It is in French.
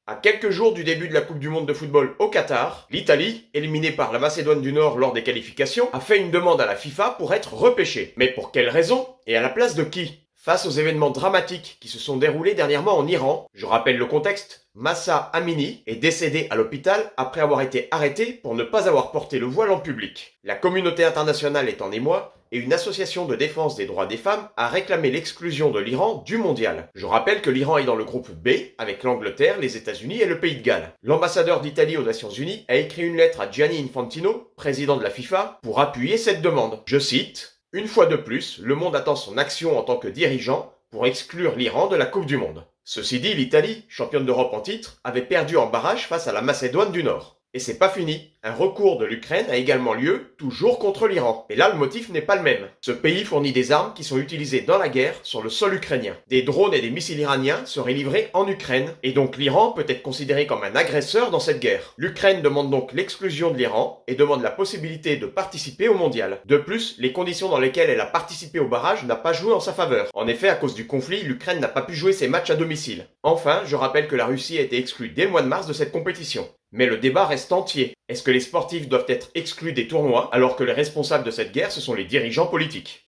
À quelques jours du début de la Coupe du Monde de football au Qatar, l'Italie, éliminée par la Macédoine du Nord lors des qualifications, a fait une demande à la FIFA pour être repêchée. Mais pour quelle raison et à la place de qui? Face aux événements dramatiques qui se sont déroulés dernièrement en Iran, je rappelle le contexte, Mahsa Amini est décédé à l'hôpital après avoir été arrêté pour ne pas avoir porté le voile en public. La communauté internationale est en émoi et une association de défense des droits des femmes a réclamé l'exclusion de l'Iran du mondial. Je rappelle que l'Iran est dans le groupe B avec l'Angleterre, les États-Unis et le Pays de Galles. L'ambassadeur d'Italie aux Nations Unies a écrit une lettre à Gianni Infantino, président de la FIFA, pour appuyer cette demande. Je cite: une fois de plus, le monde attend son action en tant que dirigeant pour exclure l'Iran de la Coupe du Monde. Ceci dit, l'Italie, championne d'Europe en titre, avait perdu en barrage face à la Macédoine du Nord. Et c'est pas fini. Un recours de l'Ukraine a également lieu, toujours contre l'Iran. Et là, le motif n'est pas le même. Ce pays fournit des armes qui sont utilisées dans la guerre sur le sol ukrainien. Des drones et des missiles iraniens seraient livrés en Ukraine, et donc l'Iran peut être considéré comme un agresseur dans cette guerre. L'Ukraine demande donc l'exclusion de l'Iran et demande la possibilité de participer au mondial. De plus, les conditions dans lesquelles elle a participé au barrage n'a pas joué en sa faveur. En effet, à cause du conflit, l'Ukraine n'a pas pu jouer ses matchs à domicile. Enfin, je rappelle que la Russie a été exclue dès le mois de mars de cette compétition. Mais le débat reste entier. Est-ce que les sportifs doivent être exclus des tournois alors que les responsables de cette guerre, ce sont les dirigeants politiques?